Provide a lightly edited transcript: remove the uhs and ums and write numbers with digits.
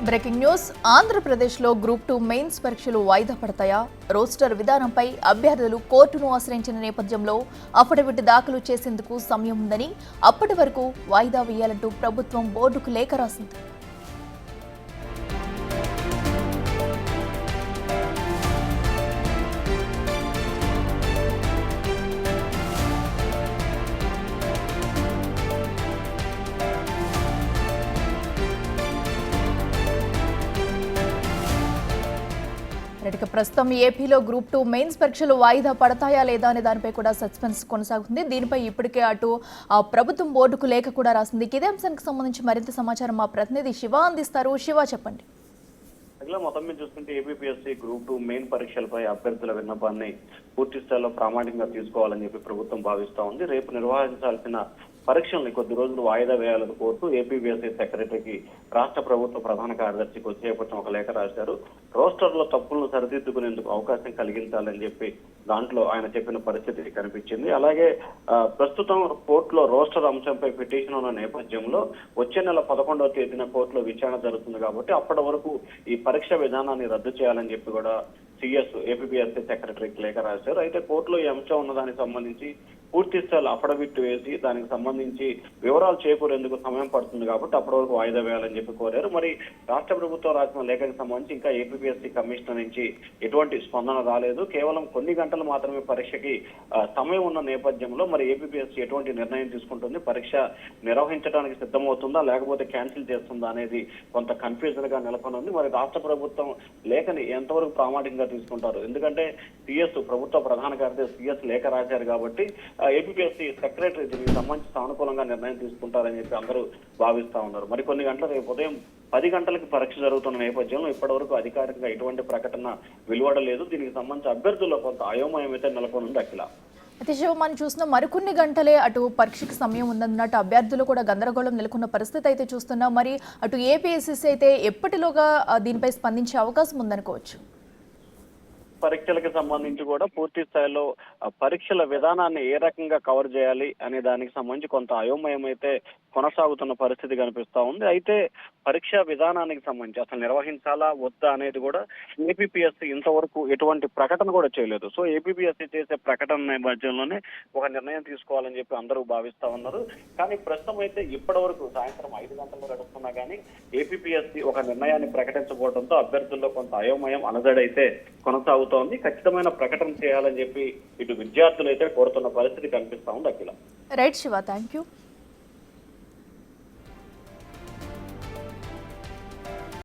Breaking news ఆంధ్రప్రదేశ్లో group 2 mains పరీక్షలు వాయిదా పడతాయా? రోస్టర్ విధానంపై అభ్యర్థులు కోర్టును ఆశ్రయించిన నేపథ్యంలో అఫిడవిట్ దాఖలు చేసేందుకు సమయం ఉందని, అప్పటి వరకు వాయిదా వేయాలంటూ ప్రభుత్వం బోర్డుకు లేఖ రాసింది. ప్రస్తుతం ఏపీలో గ్రూప్ 2 మెయిన్స్ పరీక్షలు వాయిదా పడతాయా లేదా అనే దానిపై కూడా సస్పెన్స్ కొనసాగుతుంది. దీనిపై ఇప్పటికే అటు ప్రభుత్వం బోర్డుకు లేఖ కూడా రాసింది. ఇదే అంశానికి సంబంధించి మరింత సమాచారం మా ప్రతినిధి శివ అందిస్తారు. శివ, చెప్పండి. మొత్తం మీద చూసుకుంటే ఏపీఎస్సీ గ్రూప్ 2 మెయిన్ పరీక్షలపై అభ్యర్థుల విన్నపాన్ని పూర్తి స్థాయిలో ప్రామాణికంగా తీసుకోవాలని చెప్పి ప్రభుత్వం భావిస్తా ఉంది. రేపు నిర్వహించాల్సిన పరీక్షల్ని కొద్ది రోజులు వాయిదా వేయాలని కోరుతూ ఏపీఎస్సీ సెక్రటరీకి రాష్ట్ర ప్రభుత్వ ప్రధాన కార్యదర్శికి వచ్చేపట్టిన ఒక లేఖ రాశారు. రోస్టర్లో తప్పులను సరిదిద్దుకునేందుకు అవకాశం కలిగించాలని చెప్పి దాంట్లో ఆయన చెప్పిన పరిస్థితి కనిపించింది. అలాగే ప్రస్తుతం కోర్టులో రోస్టర్ అంశంపై పిటిషన్ ఉన్న నేపథ్యంలో వచ్చే నెల 11వ తేదీన కోర్టులో విచారణ జరుగుతుంది కాబట్టి అప్పటి వరకు ఈ పరీక్ష విధానాన్ని రద్దు చేయాలని చెప్పి కూడా సిఎస్ ఏపీఎస్సీ సెక్రటరీకి లేఖ రాశారు. అయితే కోర్టులో ఈ అంశం ఉన్నదానికి సంబంధించి పూర్తి స్థాయిలో అఫిడవిట్ వేసి దానికి సంబంధించి వివరాలు చేకూరేందుకు సమయం పడుతుంది కాబట్టి అప్పటి వరకు వాయిదా వేయాలని చెప్పి కోరారు. మరి రాష్ట్ర ప్రభుత్వం రాసిన లేఖకు సంబంధించి ఇంకా ఏపీఎస్సీ కమిషనర్ నుంచి ఎటువంటి స్పందన రాలేదు. కేవలం కొన్ని గంటలు మాత్రమే పరీక్షకి సమయం ఉన్న నేపథ్యంలో మరి ఏపీఎస్సీ ఎటువంటి నిర్ణయం తీసుకుంటుంది, పరీక్ష నిర్వహించడానికి సిద్ధమవుతుందా లేకపోతే క్యాన్సిల్ చేస్తుందా అనేది కొంత కన్ఫ్యూజన్ గా నెలకొనుంది. మరి రాష్ట్ర ప్రభుత్వం లేఖని ఎంతవరకు ప్రామాణికంగా తీసుకుంటారు? ఎందుకంటే సిఎస్ ప్రభుత్వ ప్రధాన కార్యదర్శి సిఎస్ లేఖ రాశారు కాబట్టి ఏపీఎస్సీ సెక్రటరీ దీనికి సంబంధించి సానుకూలంగా నిర్ణయం తీసుకుంటారని చెప్పి అందరూ భావిస్తా ఉన్నారు. మరి కొన్ని గంటల రేపు ఉదయం 10 గంటలకు పరీక్ష జరుగుతున్న నేపథ్యంలో ఇప్పటి వరకు అధికారికంగా ఎటువంటి ప్రకటన వెలువడలేదు. దీనికి సంబంధించి అభ్యర్థుల్లో కొంత అయోమయం అయితే నెలకొనుంది. అఖిల, అయితే శివ, మనం చూసిన మరికొన్ని గంటలే అటు పరీక్షకు సమయం ఉందన్నట్టు అభ్యర్థులు కూడా గందరగోళం నెలకొన్న పరిస్థితి అయితే చూస్తున్నాం. మరి అటు ఏపీఎస్సీ అయితే ఎప్పటిలోగా దీనిపై స్పందించే అవకాశం ఉందనుకోవచ్చు? పరీక్షలకు సంబంధించి కూడా పూర్తి స్థాయిలో పరీక్షల విధానాన్ని ఏ రకంగా కవర్ చేయాలి అనే దానికి సంబంధించి కొంత అయోమయం అయితే కొనసాగుతున్న పరిస్థితి కనిపిస్తా ఉంది. అయితే పరీక్ష విధానానికి సంబంధించి అసలు నిర్వహించాలా వద్దా అనేది కూడా ఏపీఎస్సీ ఇంతవరకు ఎటువంటి ప్రకటన కూడా చేయలేదు. సో ఏపీఎస్సీ చేసే ప్రకటన నేపథ్యంలోనే ఒక నిర్ణయం తీసుకోవాలని చెప్పి అందరూ భావిస్తా ఉన్నారు. కానీ ప్రస్తుతం అయితే ఇప్పటి వరకు సాయంత్రం 5 గంటలు గడుస్తున్నా కానీ ఏపీఎస్సీ ఒక నిర్ణయాన్ని ప్రకటించబోవడంతో అభ్యర్థుల్లో కొంత అయోమయం అనదడైతే కొనసాగుతుంది. ఖచ్చితమైన ప్రకటన చేయాలని చెప్పి ఇటు విద్యార్థులు అయితే కోరుతున్న పరిస్థితి కనిపిస్తా ఉంది. అఖిల, రైట్ శివ, థ్యాంక్ యూ.